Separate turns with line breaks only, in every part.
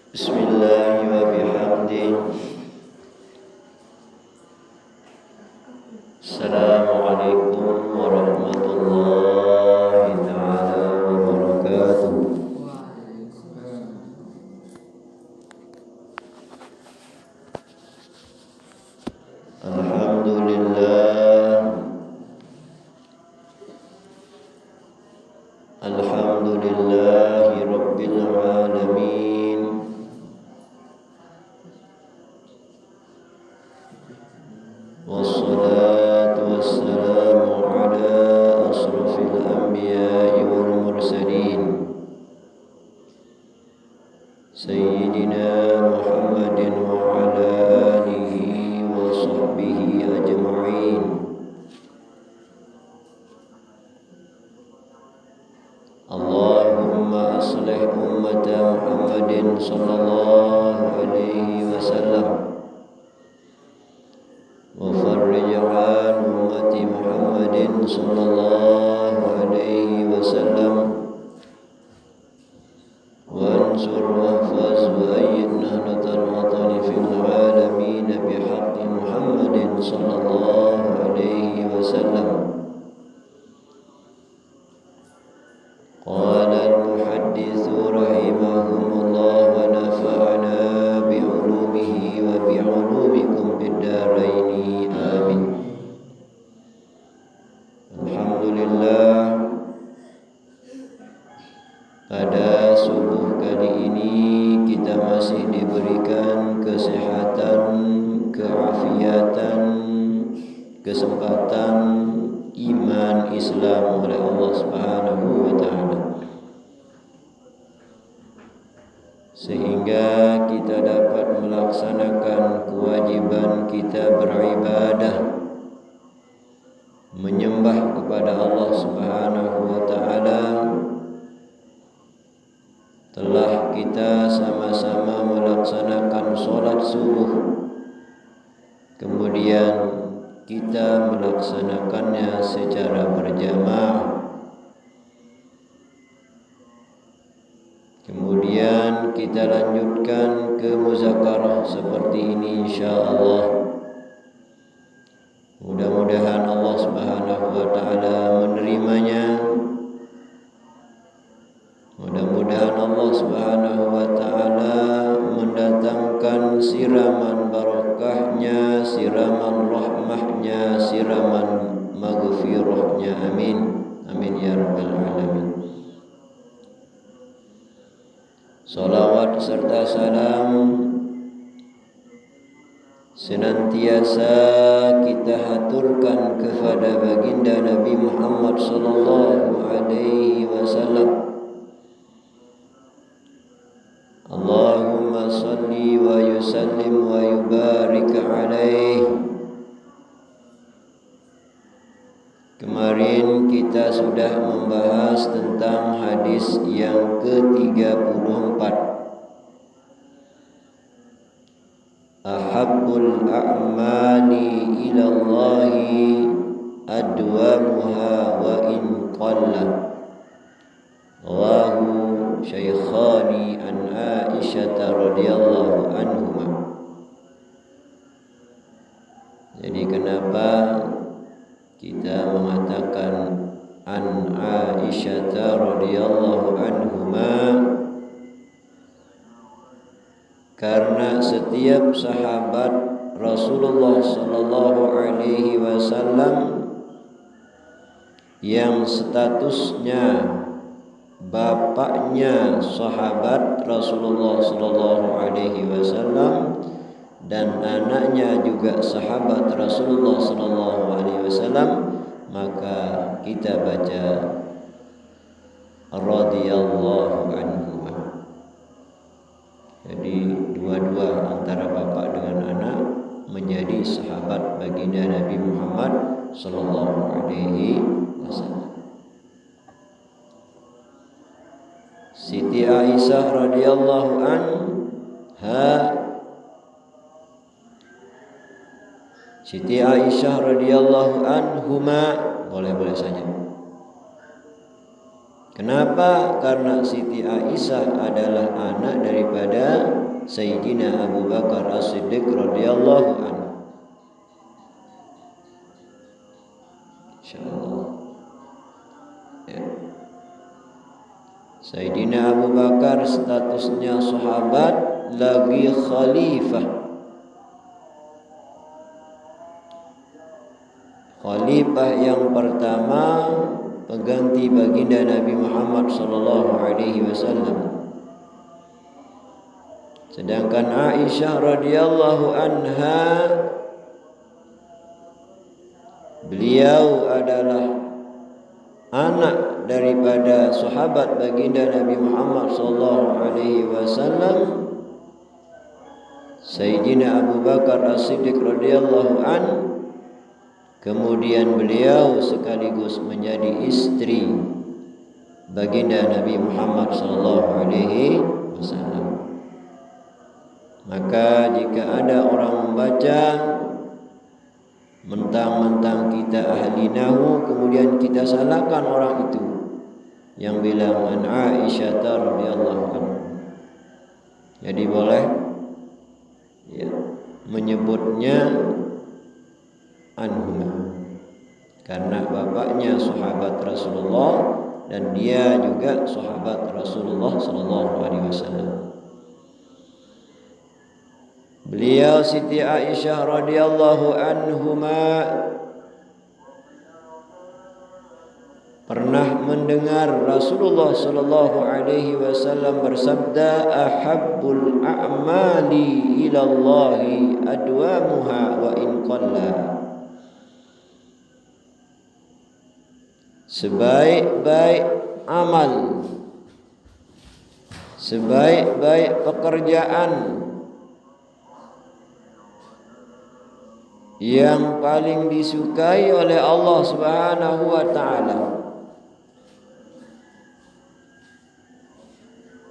Bismillah wa bihamdi. Assalamualaikum warahmatullahi ta'ala wabarakatuh. Alhamdulillahi rabbil alamin. Wassalatu wassalamu ala asrafil anbiya'i wal mursalin Sayyidina Muhammadin wa ala alihi wa sahbihi ajma'in. Allahumma aslih ummata Muhammadin sallallahu alaihi wasallam wa farrij an ummati Muhammadin sallallahu alaihi wasallam wa ansur wahfaz wa ayyid nahdatal watani fil alamin bihaqqi Muhammadin sallallahu alaihi wasallam. Qala al-muhadditsu rahimahumullah wa nafa'ana bi ulumihi wa bi ulumikum fid dharain amin. Alhamdulillah, pada subuh kali ini kita masih diberikan kesehatan, keafiatan, kesempatan iman Islam oleh Allah Subhanahu wa taala, sehingga kita dapat melaksanakan kewajiban kita beribadah, menyembah kepada Allah Subhanahu wa taala. Telah kita sama-sama melaksanakan sholat subuh, kemudian kita melaksanakannya secara berjamaah. Kemudian kita lanjutkan ke muzakarah seperti ini insyaallah. Mudah-mudahan Allah Subhanahu wa taala menerimanya. Mudah-mudahan Allah Subhanahu wa taala mendatangkan siraman barakahnya, siraman rahmahnya, siraman maghfirahnya. Amin. Amin ya rabbal alamin. Salawat serta salam senantiasa kita haturkan kepada baginda Nabi Muhammad sallallahu alaihi wasallam. Allahumma salli wa yusallim wa yubarik alaih. Kemarin kita sudah membahas tentang hadis yang ke-34. Ahabbul a'mali ilallahi adwamuha wa in qalla. Rawahu Syaikhani an Aisyah radhiyallahu anhuma. Jadi kenapa kita mengatakan an Aisyah radhiyallahu anhuma? Karena setiap sahabat Rasulullah sallallahu alaihi wasallam yang statusnya bapaknya sahabat Rasulullah sallallahu alaihi wasallam dan anaknya juga sahabat Rasulullah sallallahu alaihi wasallam, maka kita baca radhiyallahu anhu. Jadi dua-dua antara bapak dengan anak menjadi sahabat baginda Nabi Muhammad sallallahu alaihi wasallam. Siti Aisyah radhiyallahu anha, Siti Aisyah radhiyallahu anhuma, boleh-boleh saja. Kenapa? Karena Siti Aisyah adalah anak daripada Sayyidina Abu Bakar As-Siddiq radhiyallahu anhu. Insyaallah. Ya. Sayyidina Abu Bakar statusnya sahabat lagi khalifah. Khalifah yang pertama pengganti baginda Nabi Muhammad sallallahu alaihi wasallam. Sedangkan Aisyah radhiyallahu anha, beliau adalah anak daripada sahabat baginda Nabi Muhammad sallallahu alaihi wasallam, Sayyidina Abu Bakar As-Siddiq radhiyallahu an. Kemudian beliau sekaligus menjadi istri baginda Nabi Muhammad sallallahu alaihi wasallam. Maka jika ada orang membaca mentang-mentang kita ahli nahu, kemudian kita salahkan orang itu yang bilang an Aisyah radhiyallahu anha, jadi boleh ya menyebutnya anhuma, karena bapaknya sahabat Rasulullah dan dia juga sahabat Rasulullah sallallahu alaihi wasallam. Beliau Siti Aisyah radhiyallahu anhuma pernah mendengar Rasulullah sallallahu alaihi wasallam bersabda, ahabbul a'mali ilallahi adwamuha wa in qalla. Sebaik-baik amal, sebaik-baik pekerjaan yang paling disukai oleh Allah Subhanahu wa taala,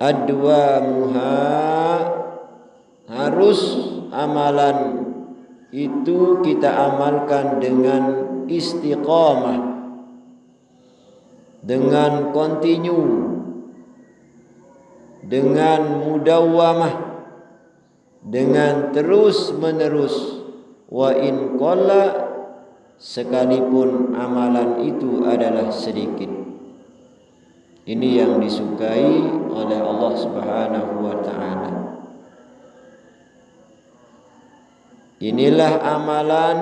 adwamuha, harus amalan itu kita amalkan dengan istiqamah, dengan kontinu, dengan mudawwamah, dengan terus menerus. Wa in qalla, sekalipun amalan itu adalah sedikit. Ini yang disukai oleh Allah Subhanahu wa taala. Inilah amalan,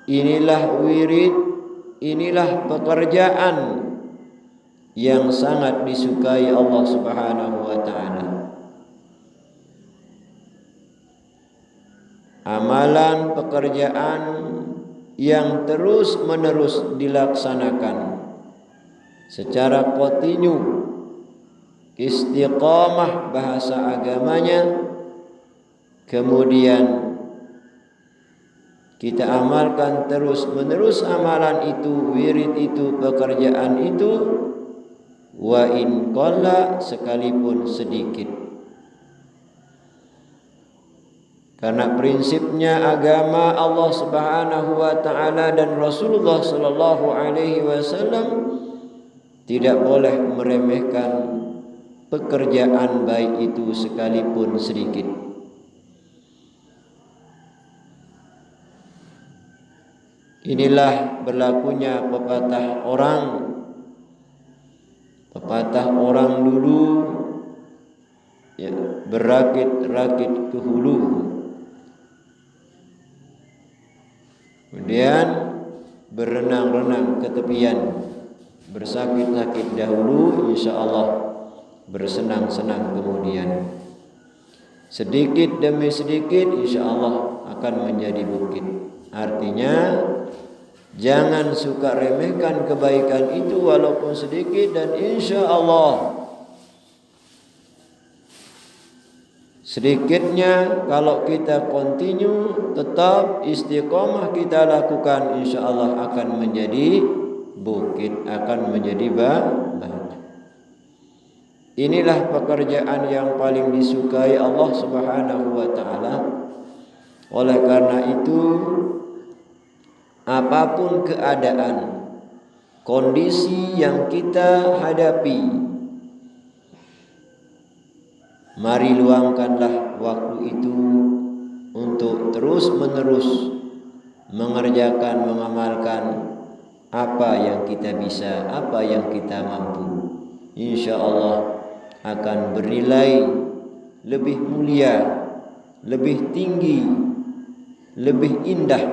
inilah wirid, inilah pekerjaan yang sangat disukai Allah Subhanahu wa taala. Amalan pekerjaan yang terus menerus dilaksanakan secara kontinu, istiqamah bahasa agamanya, kemudian kita amalkan terus menerus amalan itu, wirid itu, pekerjaan itu, wa in qalla, sekalipun sedikit. Karena prinsipnya agama Allah Subhanahu wa taala dan Rasulullah sallallahu alaihi wasallam tidak boleh meremehkan pekerjaan baik itu sekalipun sedikit. Inilah berlakunya pepatah orang dulu ya, berakit-rakit ke hulu, kemudian berenang-renang ke tepian, bersakit-sakit dahulu, insya Allah bersenang-senang kemudian. Sedikit demi sedikit insya Allah akan menjadi bukit. Artinya jangan suka remehkan kebaikan itu walaupun sedikit, dan insya Allah sedikitnya kalau kita continue, tetap istiqomah kita lakukan, insya Allah akan menjadi bukit, akan menjadi banyak. Inilah pekerjaan yang paling disukai Allah Subhanahu wa taala. Oleh karena itu, apapun keadaan, kondisi yang kita hadapi, Mari luangkanlah waktu itu untuk terus-menerus mengerjakan, mengamalkan apa yang kita bisa, apa yang kita mampu. Insya Allah akan bernilai lebih mulia, lebih tinggi, lebih indah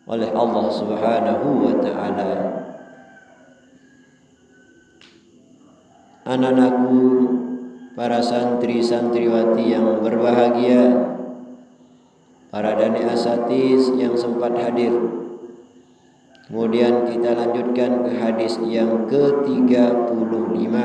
oleh Allah Subhanahu wa ta'ala. Anak-anakku, para santri santriwati yang berbahagia, para dani asatis yang sempat hadir. Kemudian kita lanjutkan ke hadis yang ke-35.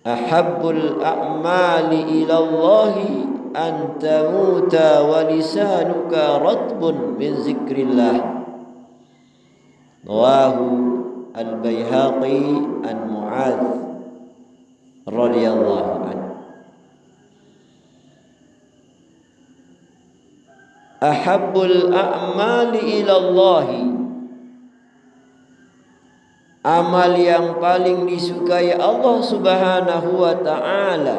Ahabbul a'mali ilallahi an tamuta wa lisanuka ratbun min zikrillah. Rawahu al-Baihaqi an Mu'adz radhiyallahu anhu. Ahabbul a'mali ilallahi, amal yang paling disukai Allah Subhanahu wa ta'ala,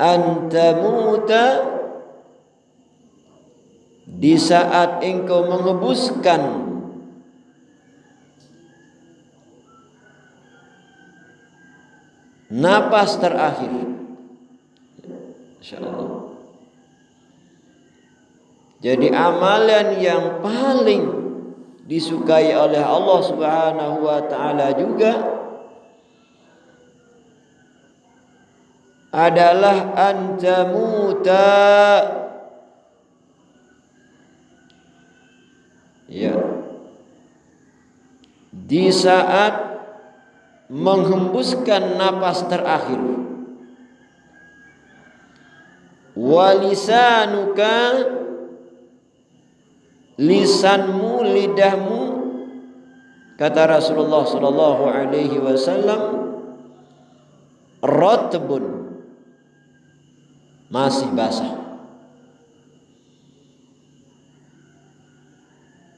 antamuta, di saat engkau menghembuskan napas terakhir. Insyaallah. Jadi amalan yang paling disukai oleh Allah Subhanahu wa ta'ala juga adalah antamuta, ya, di saat menghembuskan napas terakhir. Walisanuka, lisanmu, lidahmu, kata Rasulullah sallallahu alaihi wasallam, ratbun, masih basah.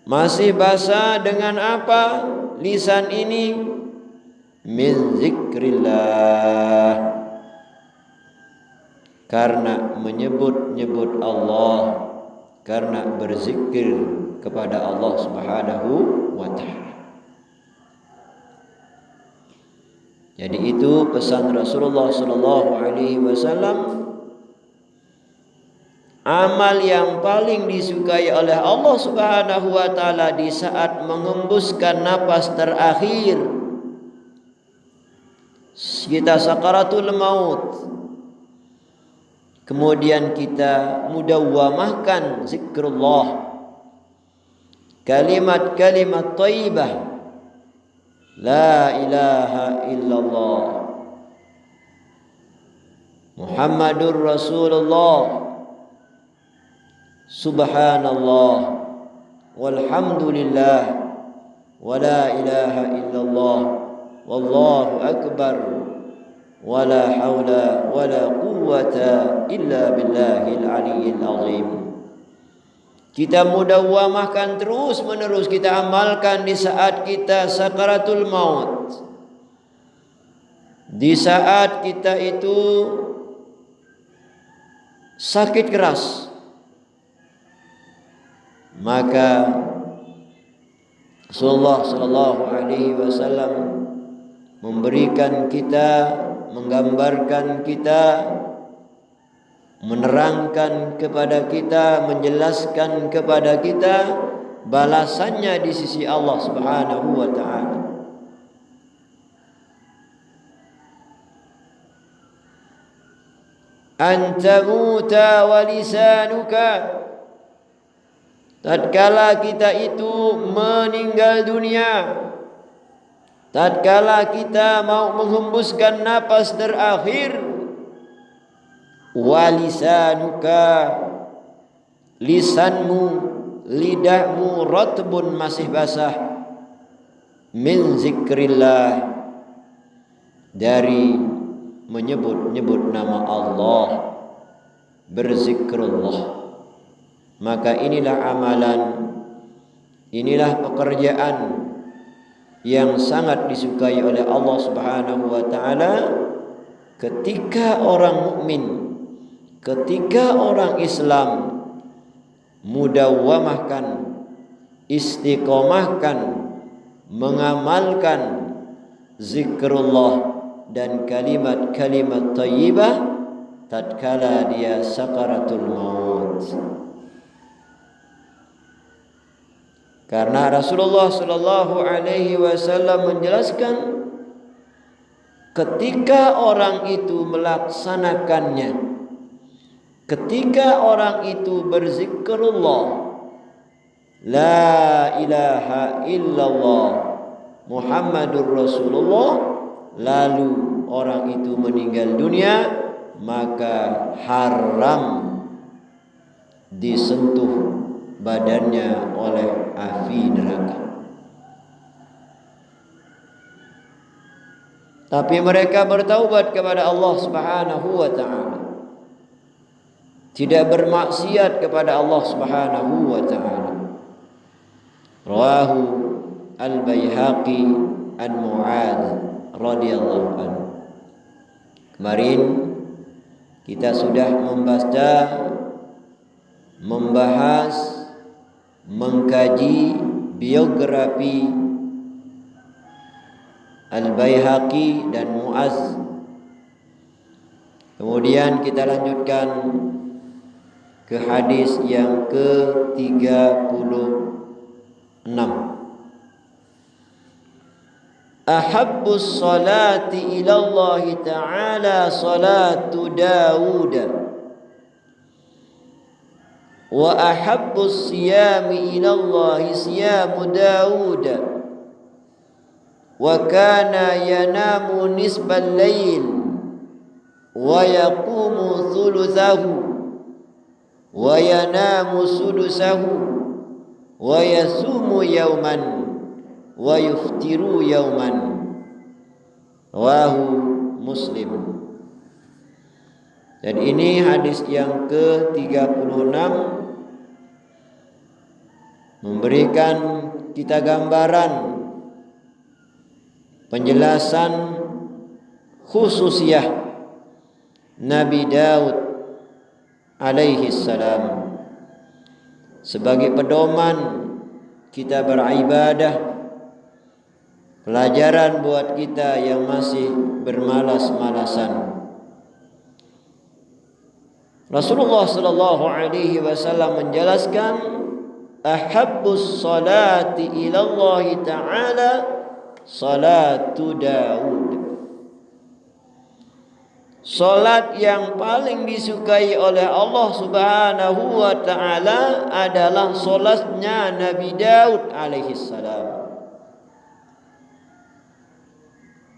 Masih basah dengan apa lisan ini? Min zikrillah, karena menyebut-nyebut Allah, karena berzikir kepada Allah Subhanahu wa ta'ala. Jadi itu pesan Rasulullah sallallahu alaihi wasallam. Amal yang paling disukai oleh Allah Subhanahu wa ta'ala di saat mengembuskan napas terakhir, kita sakaratul maut, kemudian kita mudawwamahkan zikrullah, kalimat-kalimat thayyibah, la ilaha illallah Muhammadur Rasulullah, subhanallah, walhamdulillah, wa la ilaha illallah, wallahu akbar, wala haula wala quwwata illa billahil aliyyil azim. Kita mudawwamahkan terus menerus, kita amalkan di saat kita sakaratul maut, di saat kita itu sakit keras. Maka Rasulullah sallallahu alaihi wasallam memberikan kita, menggambarkan kita, menerangkan kepada kita, menjelaskan kepada kita balasannya di sisi Allah Subhanahu wa ta'ala. Antamuta wa lisanuka, tatkala kita itu meninggal dunia, tatkala kita mau menghembuskan napas terakhir, walisanuka, lisanmu, lidahmu, ratbun, masih basah, min zikrillah, dari menyebut-nyebut nama Allah, berzikrullah. Maka inilah amalan, inilah pekerjaan yang sangat disukai oleh Allah Subhanahu wa taala ketika orang mukmin, ketika orang Islam mudawwamahkan, istiqomahkan, mengamalkan zikrullah dan kalimat-kalimat thayyibah tatkala dia sakaratul maut. Karena Rasulullah sallallahu alaihi wasallam menjelaskan ketika orang itu melaksanakannya, ketika orang itu berzikrullah la ilaha illallah Muhammadur Rasulullah, lalu orang itu meninggal dunia, maka haram disentuh badannya oleh api neraka. Tapi mereka bertaubat kepada Allah Subhanahu wa taala, tidak bermaksiat kepada Allah Subhanahu wa taala. Rawahu Al-Baihaqi an Mu'adz radhiyallahu anhu. Kemarin kita sudah membahas, mengkaji biografi Al-Baihaqi dan Mu'adz. Kemudian kita lanjutkan ke hadis yang ke-36. Ahabbus salati ilallahi ta'ala salatu Dawud wa ahabbus siyami ilallahi siyamu Dawud wa kana yanamu nisbal layl wa yaqumu thuluthahu wa yanamu sudusahu wa yasumu yawman wa yuftiru yawman. Rawahu Muslim. Dan ini hadis yang ke-36 memberikan kita gambaran, penjelasan khususiyah Nabi Daud alaihi salam sebagai pedoman kita beribadah, pelajaran buat kita yang masih bermalas-malasan. Rasulullah sallallahu alaihi wasallam menjelaskan ahabbus salati ilallahi ta'ala salatu Daud. Salat yang paling disukai oleh Allah Subhanahu wa taala adalah salatnya Nabi Daud alaihi salam.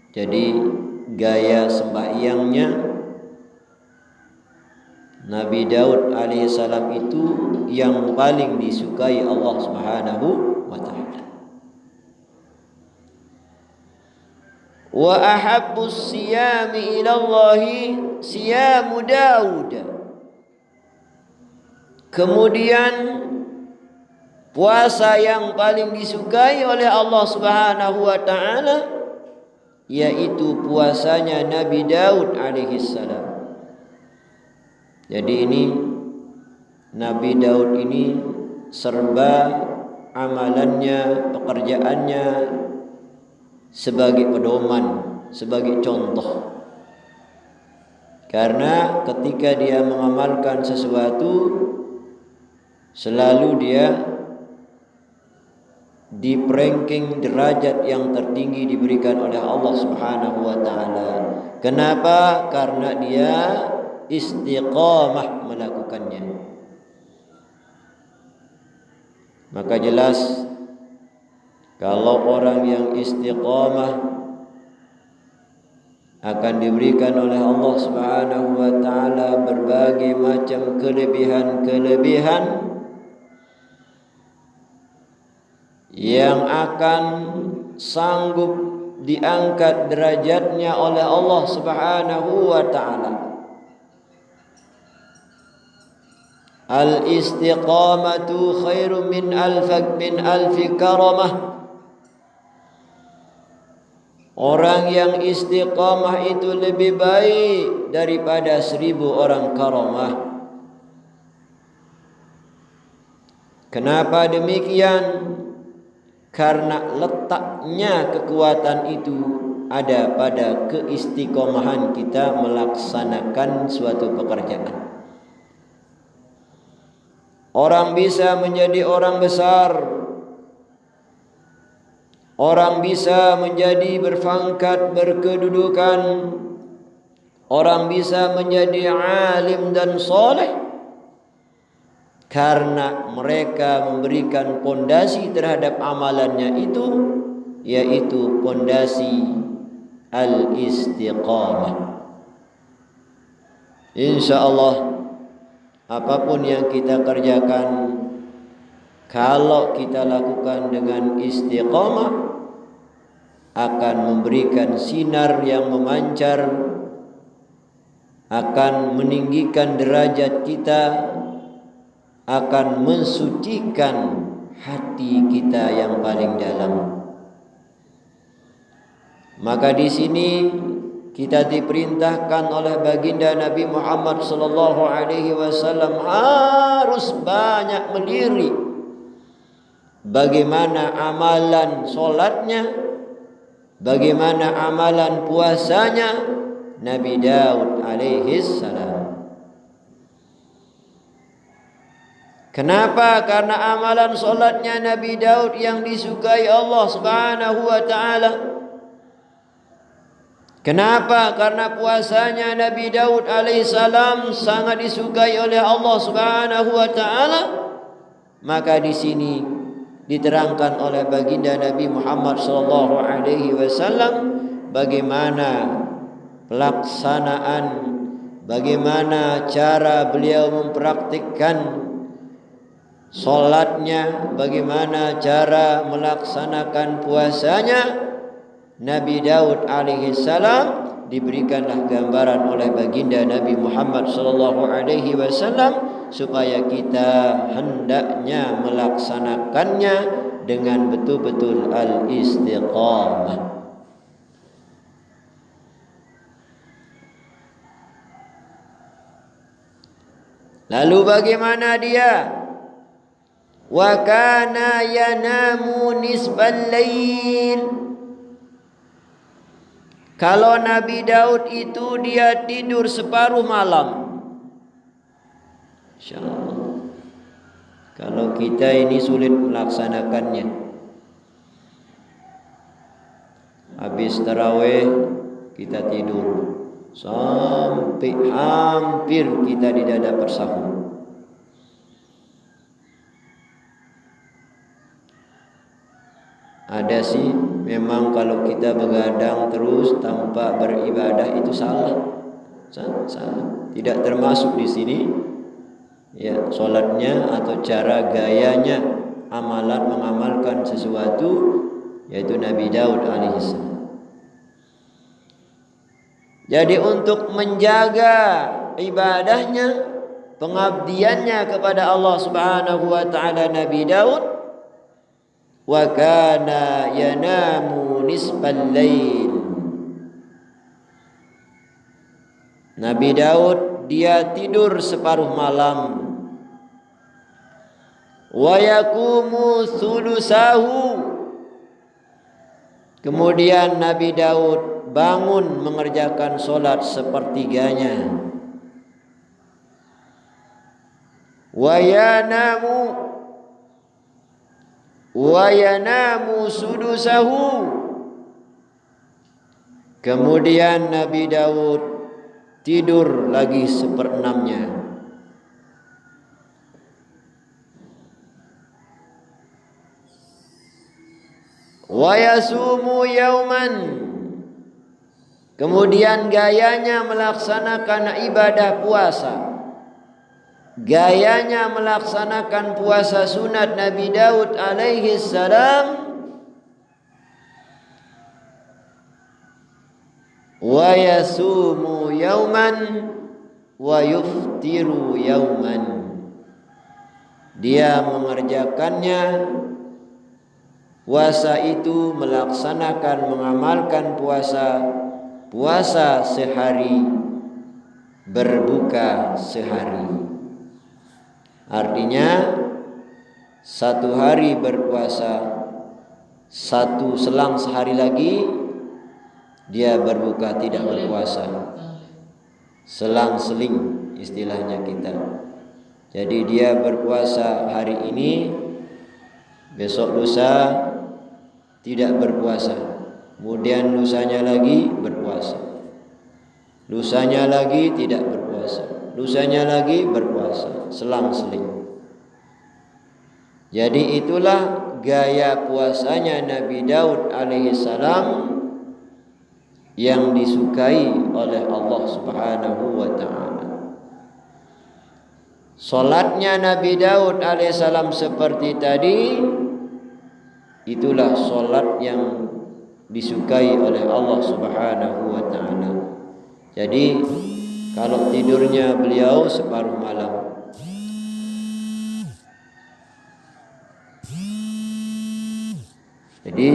Jadi gaya sembahyangnya Nabi Daud alaihissalam itu yang paling disukai Allah Subhanahu wa taala. Wa ahabbus siyami ilallahi siyamu Daud. Kemudian puasa yang paling disukai oleh Allah Subhanahu wa taala yaitu puasanya Nabi Daud alaihissalam. Jadi ini Nabi Daud ini serba amalannya, pekerjaannya sebagai pedoman, sebagai contoh. Karena ketika dia mengamalkan sesuatu, selalu dia di ranking derajat yang tertinggi diberikan oleh Allah Subhanahu wa taala. Kenapa? Karena dia istiqamah melakukannya. Maka jelas kalau orang yang istiqamah akan diberikan oleh Allah Subhanahu wa taala berbagai macam kelebihan-kelebihan yang akan sanggup diangkat derajatnya oleh Allah Subhanahu wa taala. Al-istiqamatu khairum min alfi karamah. Orang yang istiqamah itu lebih baik daripada 1000 orang karamah. Kenapa demikian? Karena letaknya kekuatan itu ada pada keistiqomahan kita melaksanakan suatu pekerjaan. Orang bisa menjadi orang besar, orang bisa menjadi berpangkat, berkedudukan, orang bisa menjadi alim dan soleh karena mereka memberikan pondasi terhadap amalannya itu, yaitu pondasi al-istiqamah. Insyaallah apapun yang kita kerjakan, kalau kita lakukan dengan istiqamah, akan memberikan sinar yang memancar, akan meninggikan derajat kita, akan mensucikan hati kita yang paling dalam. Maka di sini kita diperintahkan oleh baginda Nabi Muhammad sallallahu alaihi wasallam harus banyak melirik bagaimana amalan solatnya, bagaimana amalan puasanya Nabi Daud alaihi salam. Kenapa? Karena amalan solatnya Nabi Daud yang disukai Allah Subhanahu wa taala. Kenapa? Karena puasanya Nabi Daud alaihissalam sangat disukai oleh Allah Subhanahu wa taala. Maka di sini diterangkan oleh baginda Nabi Muhammad sallallahu alaihi wasallam bagaimana pelaksanaan, bagaimana cara beliau mempraktikkan solatnya, bagaimana cara melaksanakan puasanya. Nabi Daud alaihissalam diberikanlah gambaran oleh baginda Nabi Muhammad sallallahu alaihi wasallam supaya kita hendaknya melaksanakannya dengan betul-betul al-istiqamah. Lalu bagaimana dia? Wa kana yanamu nisbal lail. Kalau Nabi Daud itu dia tidur separuh malam. Insyaallah. Kalau kita ini sulit melaksanakannya. Habis tarawih kita tidur sampai hampir kita di dada persahur. Ada sih memang kalau kita begadang terus tanpa beribadah itu salah. Salah. Tidak termasuk di sini ya salatnya atau cara gayanya amalan mengamalkan sesuatu, yaitu Nabi Daud alaihissalam. Jadi untuk menjaga ibadahnya, pengabdiannya kepada Allah Subhanahu wa taala, Nabi Daud wa kana yanamu nisbal lail. Nabi Daud dia tidur separuh malam. Wa yaqumu thulutsahu. Kemudian Nabi Daud bangun mengerjakan solat sepertiganya. Wa yanamu sudusahu. Kemudian Nabi Daud tidur lagi seperenamnya. Wa yasumu yauman. Kemudian gayanya melaksanakan ibadah puasa, gayanya melaksanakan puasa sunat Nabi Daud alaihi salam. Wa yasumu yauman wa yuftiru yauman. Dia mengerjakannya puasa itu melaksanakan, mengamalkan puasa sehari, berbuka sehari. Artinya 1 hari berpuasa, 1 selang sehari lagi dia berbuka, tidak berpuasa. Selang-seling istilahnya kita. Jadi dia berpuasa hari ini, besok lusa tidak berpuasa, kemudian lusanya lagi berpuasa, lusanya lagi tidak berpuasa, lusanya lagi berpuasa, selang-seling. Jadi itulah gaya puasanya Nabi Daud alaihissalam yang disukai oleh Allah Subhanahu wa ta'ala. Salatnya Nabi Daud alaihissalam seperti tadi, itulah salat yang disukai oleh Allah Subhanahu wa ta'ala. Jadi kalau tidurnya beliau separuh malam, jadi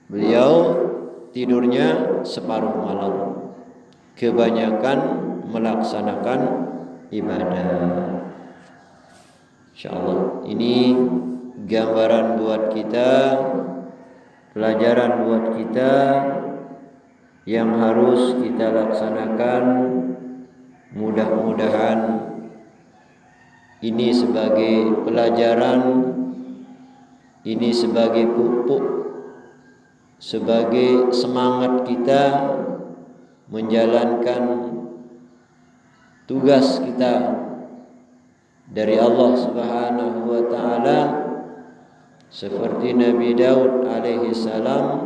beliau tidurnya separuh malam, kebanyakan melaksanakan ibadah. InsyaAllah ini gambaran buat kita, pelajaran buat kita yang harus kita laksanakan. Mudah-mudahan ini sebagai pelajaran, ini sebagai pupuk, sebagai semangat kita menjalankan tugas kita dari Allah Subhanahu wa ta'ala, seperti Nabi Daud alaihi salam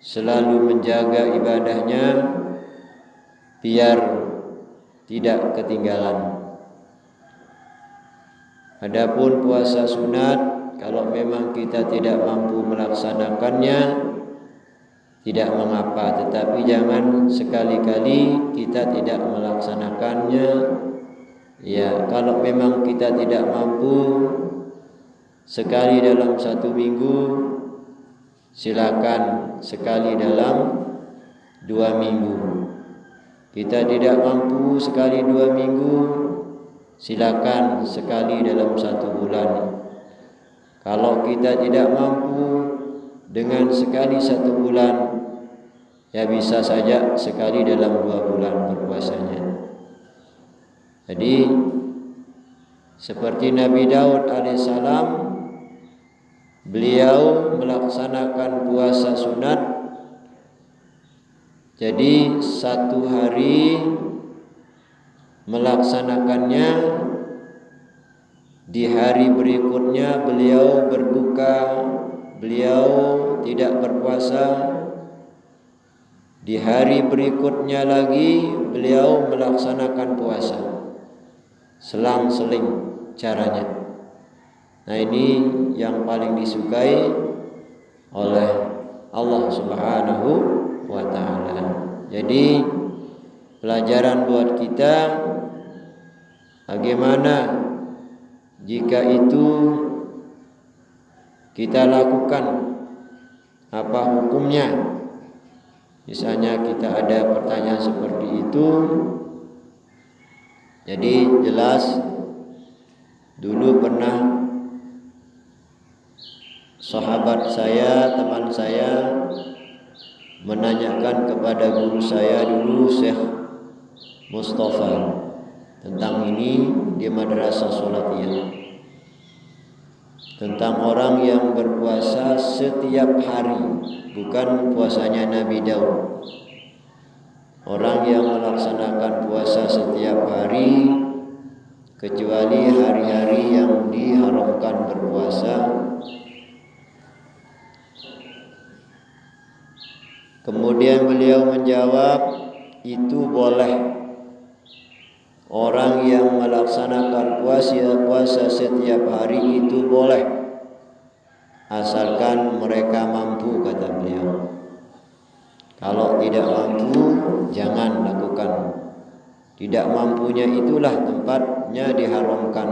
selalu menjaga ibadahnya biar tidak ketinggalan. Adapun puasa sunat, kalau memang kita tidak mampu melaksanakannya, tidak mengapa, tetapi jangan sekali-kali kita tidak melaksanakannya. Ya, kalau memang kita tidak mampu sekali dalam 1 minggu, silakan sekali dalam 2 minggu. Kita tidak mampu sekali 2 minggu, silakan sekali dalam 1 bulan. Kalau kita tidak mampu dengan sekali 1 bulan, ya bisa saja sekali dalam 2 bulan berpuasanya. Jadi seperti Nabi Daud alaihissalam, beliau melaksanakan puasa sunat. Jadi 1 hari melaksanakannya, di hari berikutnya beliau berbuka, beliau tidak berpuasa. Di hari berikutnya lagi beliau melaksanakan puasa. Selang-seling caranya. Nah, ini yang paling disukai oleh Allah Subhanahu wa ta'ala. Jadi pelajaran buat kita, bagaimana jika itu kita lakukan, apa hukumnya? Misalnya kita ada pertanyaan seperti itu. Jadi jelas dulu pernah sahabat saya, teman saya menanyakan kepada guru saya dulu, Syekh Mustafa, tentang ini di Madrasah Sholatiyah, tentang orang yang berpuasa setiap hari, bukan puasanya Nabi Daud. Orang yang melaksanakan puasa setiap hari, kecuali hari-hari yang diharamkan berpuasa. Kemudian beliau menjawab, itu boleh. Orang yang melaksanakan puasa setiap hari itu boleh, asalkan mereka mampu, kata beliau. Kalau tidak mampu, jangan lakukan. Tidak mampunya itulah tempatnya diharamkan.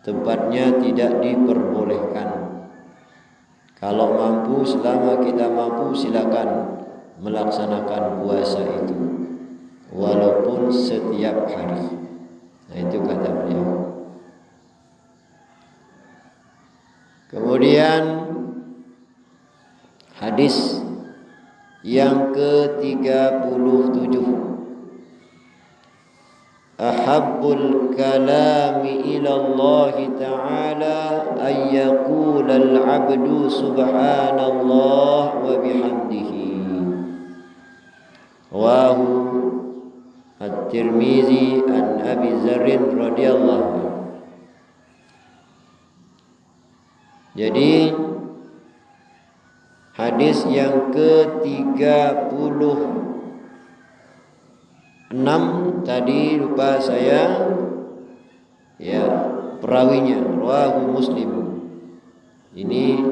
tempatnya tidak diperbolehkan. Kalau mampu, selama kita mampu, silakan melaksanakan puasa itu, walaupun setiap hari. Nah, itu kata beliau. Kemudian hadis yang ke-37, ahabbul kalami ila Allah ta'ala ay yaqula al-'abdu subhanallah wa bihamdihi. Rawahu At-Tirmizi an Abi Dzarr radhiyallahu anhu. Jadi hadis yang ke-36 tadi lupa saya ya perawinya, rawahu Muslim. Ini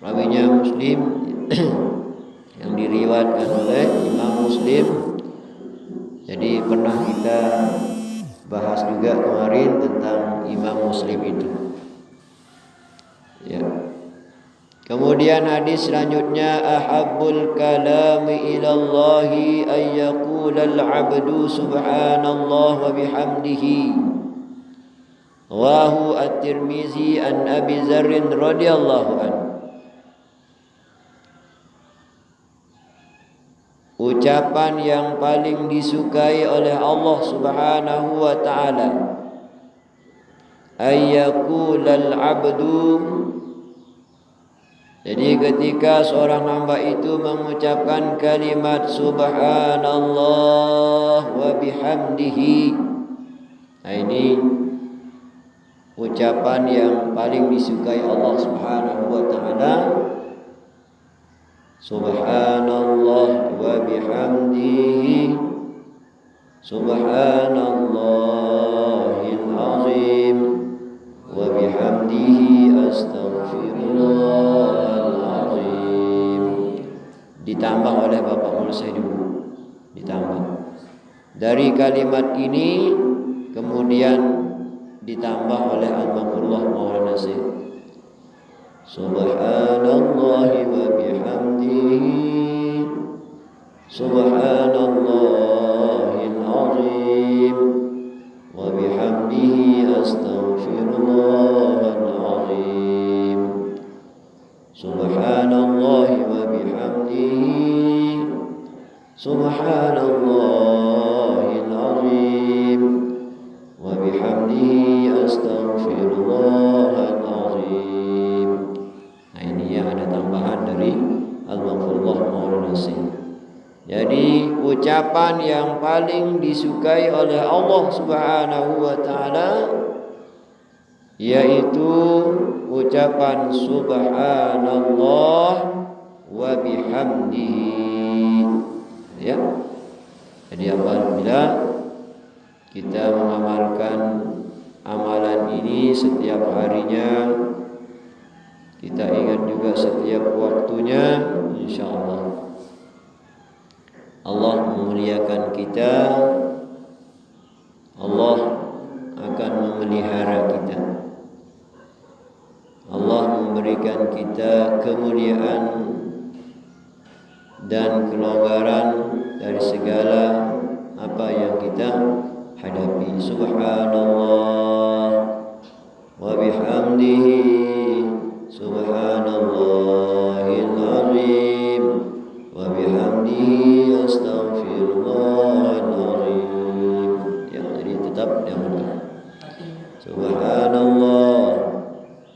perawinya Muslim yang diriwayatkan oleh Imam Muslim. Jadi pernah kita bahas juga kemarin tentang Imam Muslim itu. Ya. Kemudian hadis selanjutnya, ahabbul kalami ila Allah ay yaqula al-'abdu subhanallah wa bihamdihi. Rawahu At-Tirmizi an Abi Dzarr radhiyallahu anhu. Ucapan yang paling disukai oleh Allah Subhanahu wa taala, ay yaqulal 'abdu. Jadi ketika seorang hamba itu mengucapkan kalimat subhanallah wa bihamdihi, nah ini ucapan yang paling disukai Allah Subhanahu wa taala. Subhanallah wa bihamdihi, subhanallahil azim wa bihamdihi astaghfirullahal azim. Ditambah oleh Bapak Mulya saya dulu, ditambah dari kalimat ini, kemudian ditambah oleh Al-Maqullah Maulana Syekh, subhanallahi wa bihamdihi, subhanallahil azim wa bihamdihi astaghfirullahal azim, subhanallahi wa bihamdihi, subhanallahil azim wa bihamdihi astaghfirullahal azim. Nah ini ya, ada tambahan dari Al-Maqullah Maulana Syekh. Jadi ucapan yang paling disukai oleh Allah Subhanahu wa taala yaitu ucapan subhanallah wa bihamdihi. Ya. Jadi apabila kita mengamalkan amalan ini setiap harinya, kita ingat juga setiap waktunya, insyaallah Allah memuliakan kita, Allah akan memelihara kita, Allah memberikan kita kemuliaan dan kelonggaran dari segala apa yang kita hadapi. Subhanallah wa bihamdihi, subhanallahil azim wa bihamdihi astaghfirullahal azim. Ya, jadi tetap yang benar. Subhanallah,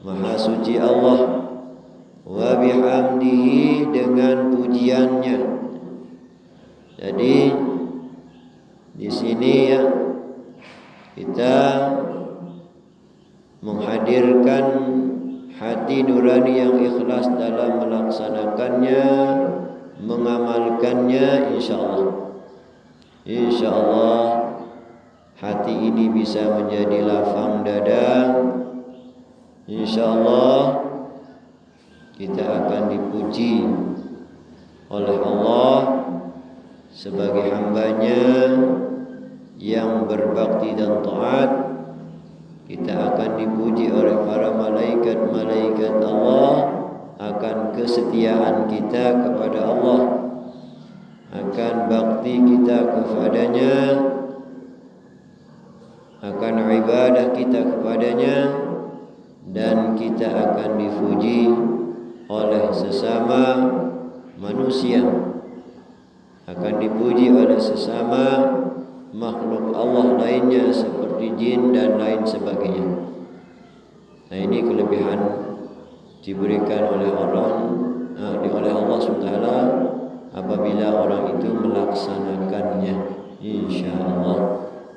maha suci Allah, wa bihamdihi, dengan pujiannya. Jadi di sini ya kita menghadirkan hati nurani yang ikhlas dalam melaksanakannya, mengamalkannya, insyaallah. Insyaallah hati ini bisa menjadi lapang dada. Insyaallah kita akan dipuji oleh Allah sebagai hambanya yang berbakti dan taat. kita akan dipuji oleh para malaikat-malaikat Allah akan kesetiaan kita kepada Allah, akan bakti kita kepadanya, akan ibadah kita kepadanya, dan kita akan dipuji oleh sesama manusia, akan dipuji oleh sesama makhluk Allah lainnya seperti jin dan lain sebagainya. Nah, ini kelebihan diberikan oleh Allah SWT apabila orang itu melaksanakannya, insyaallah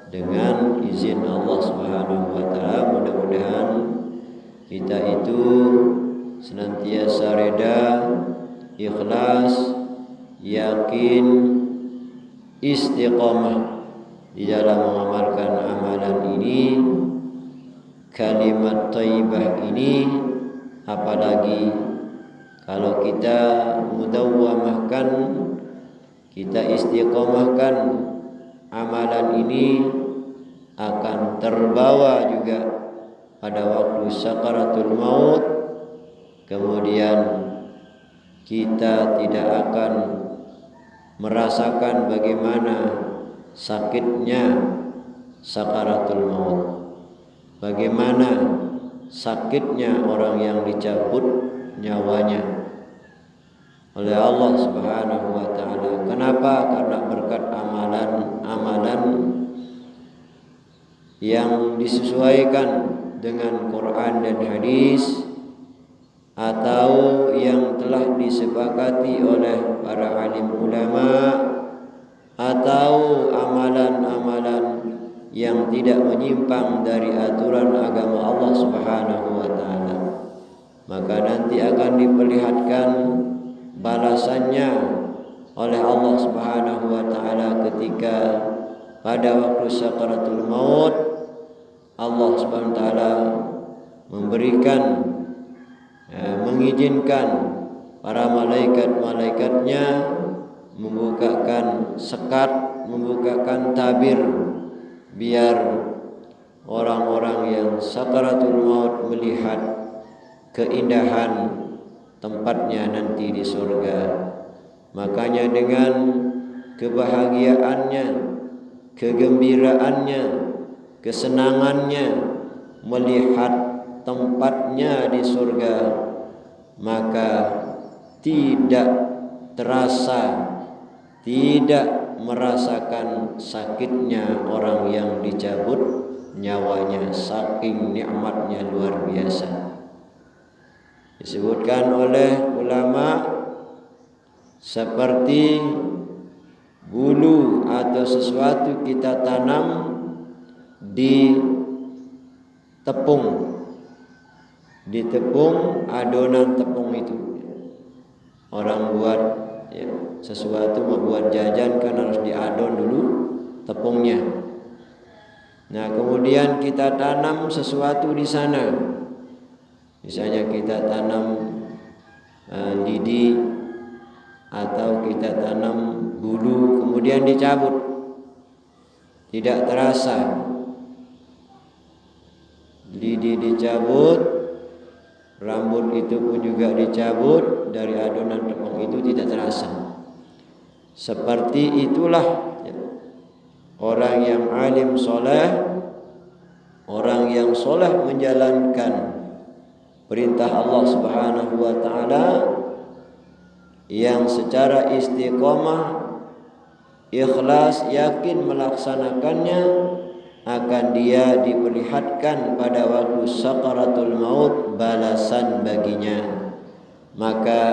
dengan izin Allah Subhanahu wa taala. Mudah-mudahan kita itu senantiasa reda, ikhlas, yakin, istiqamah di dalam mengamalkan amalan ini, kalimat thayyibah ini. Apalagi kalau kita mudawwamahkan, kita istiqamahkan amalan ini, akan terbawa juga pada waktu sakaratul maut. Kemudian kita tidak akan merasakan bagaimana sakitnya sakaratul maut, bagaimana sakitnya orang yang dicabut nyawanya oleh Allah Subhanahu wa taala. Kenapa? Karena berkat amalan-amalan yang disesuaikan dengan Quran dan hadis, atau yang telah disepakati oleh para alim ulama, atau amalan-amalan yang tidak menyimpang dari aturan agama Allah Subhanahu wa taala. Maka nanti akan diperlihatkan balasannya oleh Allah Subhanahu wa taala ketika pada waktu sakaratul maut Allah Subhanahu wa taala mengizinkan para malaikat-malaikatnya membukakan sekat, membukakan tabir, biar orang-orang yang sakaratul maut melihat keindahan tempatnya nanti di surga. Makanya dengan kebahagiaannya, kegembiraannya, kesenangannya melihat tempatnya di surga, maka tidak terasa, tidak merasakan sakitnya orang yang dicabut nyawanya, saking nikmatnya luar biasa. Disebutkan oleh ulama seperti bulu atau sesuatu kita tanam di tepung, adonan tepung itu. Orang buat sesuatu, membuat jajan kan harus diadon dulu tepungnya. Nah, kemudian kita tanam sesuatu di sana. Misalnya kita tanam lidi atau kita tanam bulu, kemudian dicabut, tidak terasa. Lidi dicabut, rambut itu pun juga dicabut, dari adonan tepung itu tidak terasa. Seperti itulah orang yang alim soleh, orang yang soleh menjalankan perintah Allah Subhanahu wa taala, yang secara istiqomah, ikhlas, yakin melaksanakannya, akan dia diperlihatkan pada waktu sakaratul maut balasan baginya. Maka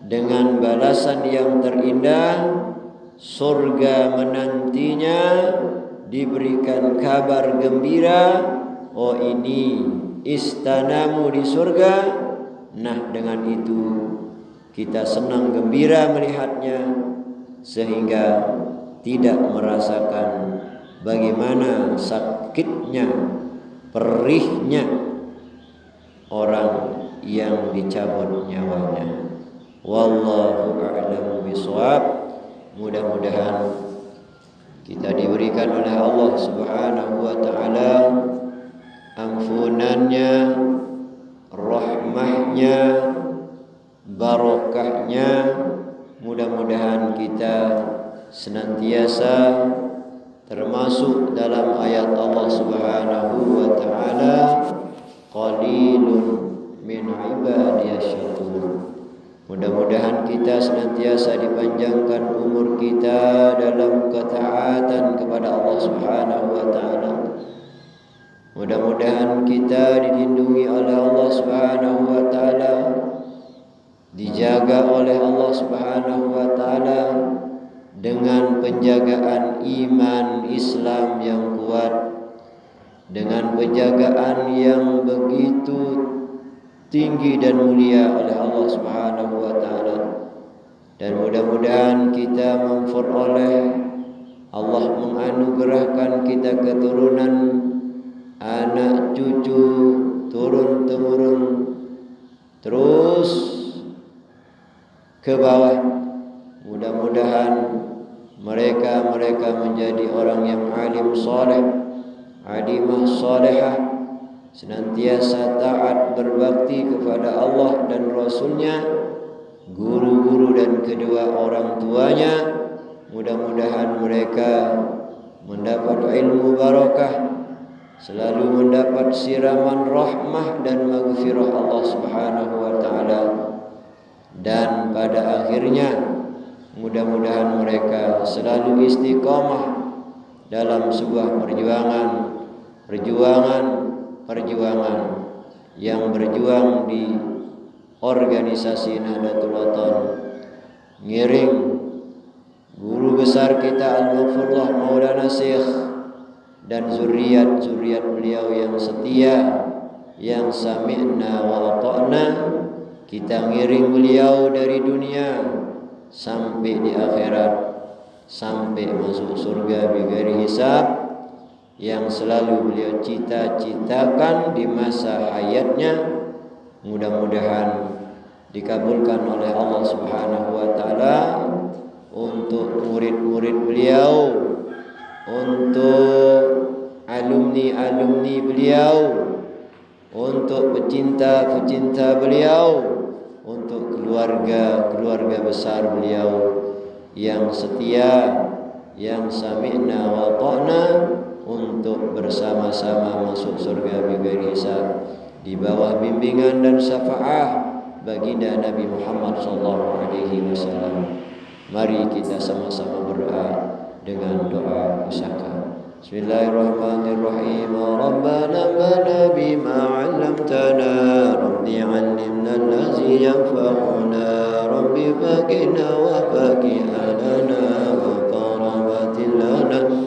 dengan balasan yang terindah, surga menantinya, diberikan kabar gembira, oh ini istanamu di surga. Nah, dengan itu kita senang gembira melihatnya, sehingga tidak merasakan bagaimana sakitnya, perihnya orang yang dicabut nyawanya. Wallahu a'lamu bishawab. Mudah-mudahan kita diberikan oleh Allah Subhanahu wa taala ampunannya, rahmahnya, barokahnya. Mudah-mudahan kita senantiasa termasuk dalam ayat Allah Subhanahu wa taala, qalilun min ibadiyasy syakur. Mudah-mudahan kita senantiasa dipanjangkan umur kita dalam ketaatan kepada Allah Subhanahu wa taala. Mudah-mudahan kita dilindungi oleh Allah Subhanahu wa taala, dijaga oleh Allah Subhanahu wa taala dengan penjagaan iman Islam yang kuat, dengan penjagaan yang begitu tinggi dan mulia oleh Allah Subhanahu wa taala. Dan mudah-mudahan kita memperoleh, Allah menganugerahkan kita keturunan, anak cucu, turun temurun, terus ke bawah. Mudah-mudahan mereka menjadi orang yang alim saleh, alimah salehah, senantiasa taat berbakti kepada Allah dan Rasulnya, guru-guru dan kedua orang tuanya. Mudah-mudahan mereka mendapat ilmu barakah, selalu mendapat siraman rahmah dan maghfirah Allah Subhanahu wa taala. Dan pada akhirnya mudah-mudahan mereka selalu istiqamah dalam sebuah perjuangan yang berjuang di organisasi Nahdlatul Wathon, ngiring guru besar kita Al-Mughfirullah Maulana Syekh dan zuriat beliau yang setia, yang sami'na wa ata'na. Kita ngiring beliau dari dunia sampai di akhirat, sampai masuk surga bighairi hisab, yang selalu beliau cita-citakan di masa hayatnya. Mudah-mudahan dikabulkan oleh Allah Subhanahu wa taala untuk murid-murid beliau, untuk alumni beliau, untuk pecinta beliau, untuk keluarga besar beliau yang setia, yang sami'na wa ta'na, untuk bersama-sama masuk surga bighairi hisab di bawah bimbingan dan syafaat baginda Nabi Muhammad sallallahu alaihi wasallam. Mari kita sama-sama berdoa dengan doa pusaka. Bismillahirrahmanirrahim. Rabbana bana bima 'allamtana, rabbi 'allimna allazi yanfa'una, rabbi faqina wa faqi alana wa qarabatin lana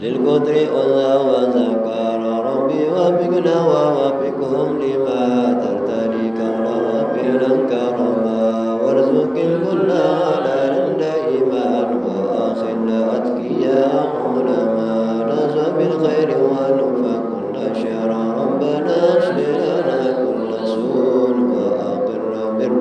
lil qadri Allah wa zakara, rabbi wafiqna wa wafiqhum lima tartadi kauna wa fi'lan karama, warzuqil kulla halalan daiman wa akhirna atqiya ulama, naza bil khairi wa nufa kulla syara, rabbana aslih lana kulla sun wa aqirna bir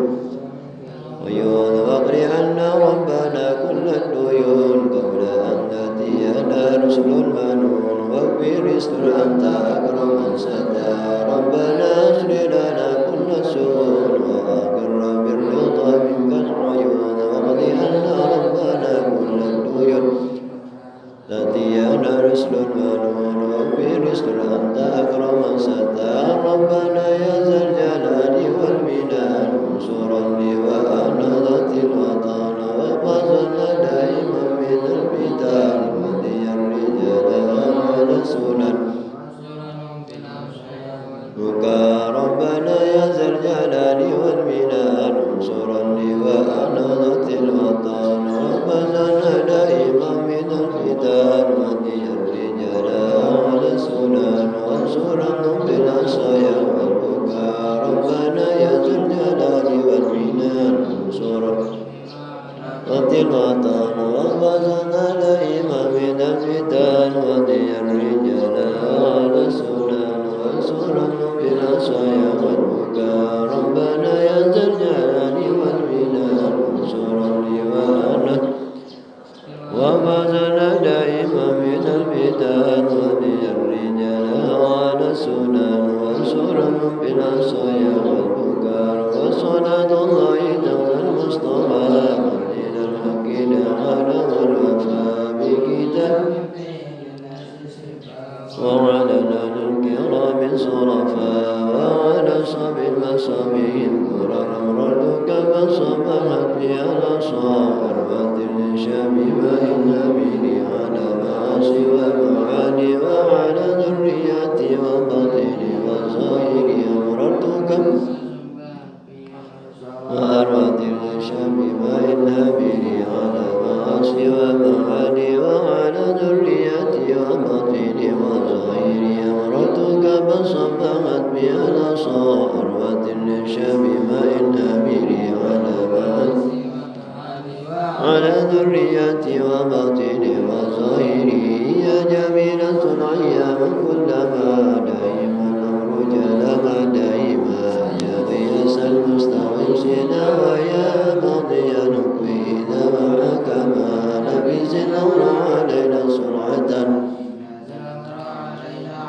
uyun waqri anna rabbana kulla duyun qabla an natiyana rusulun manun waghfir istur anta akraman sada, rabbana aslih lana kulla sun wa aqirna bir ridha minkal uyun waqdi anna rabbana kulla duyun natiyana rusulun manun waghfir istur anta akraman sada, rabbana ya zal jalali wal minan unsuran li wa anadatil watan wa fazlna daiman minal bidan wa diyar rijalan ala sunan buka, rabbana ya zal jalali wal minan unsuran li wa anadatil watan wa fazlna daiman minal bidan wa diyar rijalan ala sunan wa suran bil asaya wal buka, rabbana ya zal jalali wal minan unsuran Atil watan wa bazana la imam dan fitan wa diyar rijala ala sunan wa sunan bila saya wa buka, rabbana ya zal jalali wal minan unsuran liwana wa bazana la imam dan fitan wa diyar rijala والسنن وسنن بالعصايا والبكار وصلاة الله تغزى المصطفى من الحق دعانا والوفاء بكتاب وعلى نال الكرام صرفا وعلى صب المصابين قرر أمرك فصبحت لي الأصابر وتل شبيبا النبي على معاصي ومعاني وعلى ذرياتي وبطني وظاهري أمرتك وأرواح الشبيبا النبي على معاصي ومعاني وعلى ذرياتي وبطني وظاهري أمرتك فصبحت بي الأصائر وتل شبيبا النبي على ذرياتي وبطني وظاهري يا جميلة الأيام كلما دائما أمرك لما دائما يا غياث المستغيثين ويا ماضي نقوي إذا معك ما لبس الأمر علينا سرعة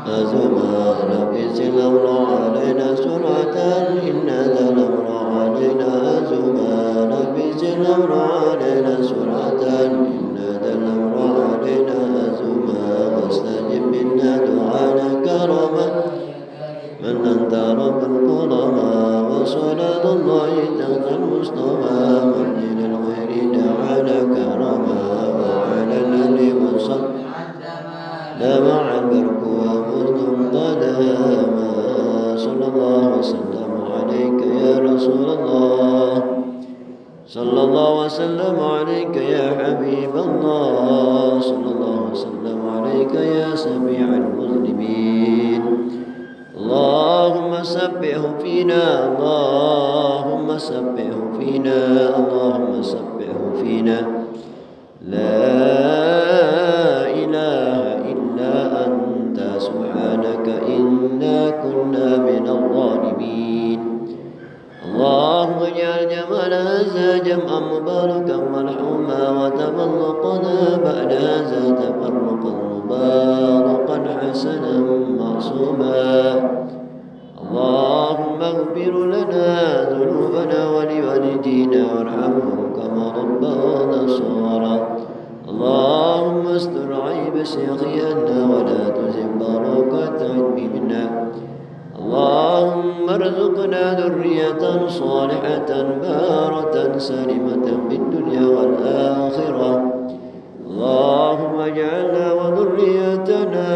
أزما لبس الأمر علينا سرعة إن ذا الأمر علينا أزما لبس الأمر علينا سرعة إن ذا الأمر علينا أزما واستجب منا دعانا كرما من أنت رب الكرما وصلاة الله تغزى المصطفى من للغير دعانا كرما وعلى الذي وصل دمع البرك ومذنب قدما صلى الله وسلم عليك يا رسول الله صلى الله وسلم عليك يا حبيب الله صلى الله وسلم عليك يا سميع المذنبين اللهم سبحه فينا اللهم سبحه فينا اللهم سبحه فينا لا إله إلا أنت سبحانك إنا كنا من الظالمين اللهم اجعل جمال هذا جمعا مباركا مرحوما وتفرقنا بعد هذا تفرقا مباركا حسنا معصوما اللهم اغفر لنا ذنوبنا ولوالدينا وارحمهم كما ربونا صغارا اللهم استر عيب شيخنا ولا تزغ بركة علمنا اللهم ارزقنا ذرية صالحة بارة سالمة في الدنيا والآخرة اللهم اجعلنا وذريتنا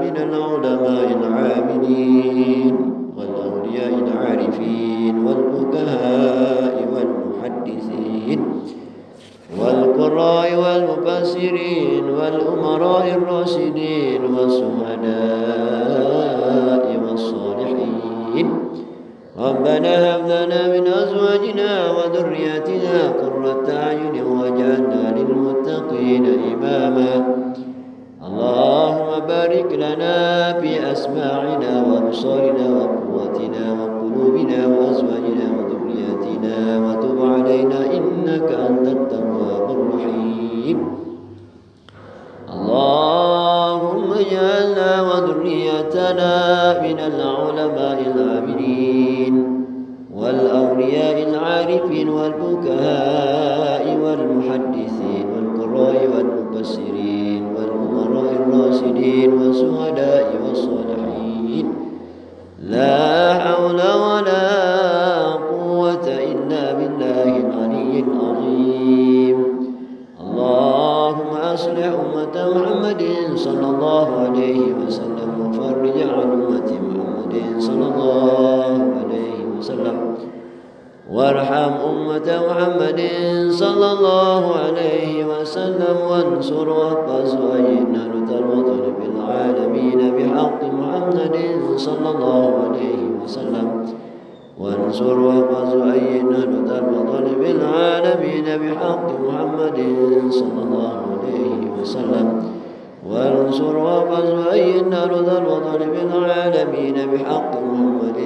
من العلماء العاملين والأولياء العارفين والفقهاء والمحدثين والقراء والمفسرين والأمراء الراشدين والشهداء والصالحين ربنا هب لنا من أزواجنا وذرياتنا قرة أعين واجعلنا للمتقين إماما اللهم بارك لنا في أسماعنا وأبصارنا وقوتنا وقلوبنا وأزواجنا وذرياتنا وتب علينا إنك أنت التواب الرحيم اللهم اجعلنا وذريتنا من العلماء العاملين والأولياء العارفين والفقهاء والمحدثين والقراء والمفسرين والأمراء الراشدين والشهداء والصالحين لا حول ولا قوة إلا بالله العلي العظيم اللهم أصلح أمة محمد صلى الله عليه وسلم وفرج عن أمة محمد صلى الله عليه وسلم وارحم أمة محمد صلى الله عليه وسلم وانصر واحفظ وأيدنا الوطن في العالمين بحق محمد صلى الله عليه وسلم وانصر واحفظ وأيدنا الوطن في العالمين بحق محمد صلى الله عليه وسلم وانصر واحفظ وأيدنا الوطن في العالمين بحق محمد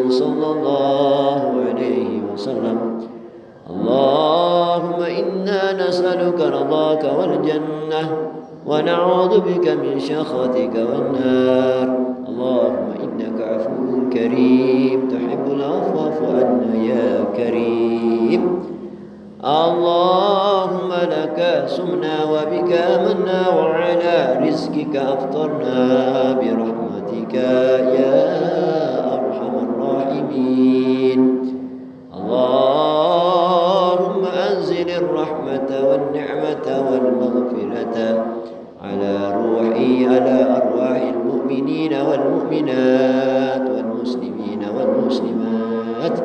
صلى الله عليه وسلم اللهم إنا نسألك رضاك والجنة ونعوذ بك من شخطك والنار اللهم إنا كريم تحب العفو فاعف عنا يا كريم. اللهم لك سمنا وبك آمنا وعلى رزقك أفطرنا برحمتك يا أرحم الراحمين. اللهم أنزل الرحمة والنعمة والمغفرة على أرواح المؤمنين والمؤمنات والمسلمين والمسلمات.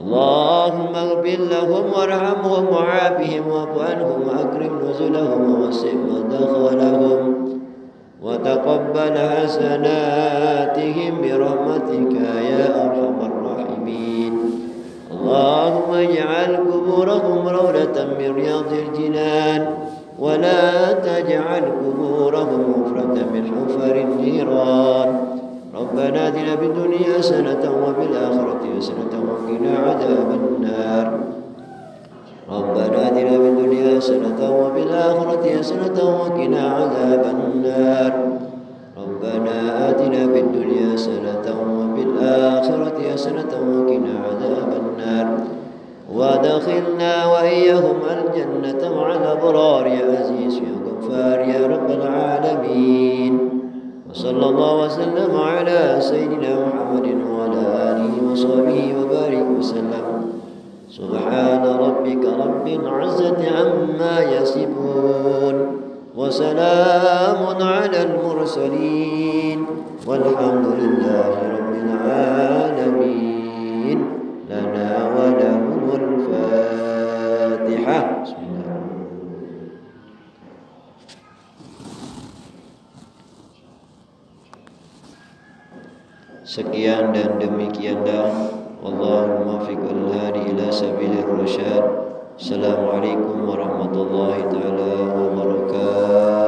اللهم اغفر لهم وارحمهم وعافهم واعف عنهم وأكرم نزلهم ووسع مدخلهم وتقبل حسناتهم برحمتك يا أرحم الراحمين. اللهم اجعل قبورهم روضة من رياض الجنان ولا تجعل قبورهم حفرة من حفر النيران. ربنا آتنا في الدنيا حسنة وفي الآخرة حسنة وقنا عذاب النار. ربنا آتنا في الدنيا حسنة وفي الآخرة حسنة وقنا عذاب النار. ربنا آتنا في الدنيا حسنة وفي الآخرة حسنة وقنا عذاب النار. وادخلنا وإياهم الجنة مع الأبرار يا عزيز يا غفار يا رب العالمين. وصلى الله وسلم على سيدنا محمد وعلى آله وصحبه وبارك وسلم. سبحان ربك رب العزة عما يصفون وسلام على المرسلين والحمد لله رب العالمين. لنا ولهم الفاتحة. بسم الله. Sekian dan demikianlah. Wallahul muwaffiq wal hadi ila sabilir rasyad. Assalamualaikum warahmatullahi taala wabarakatuh.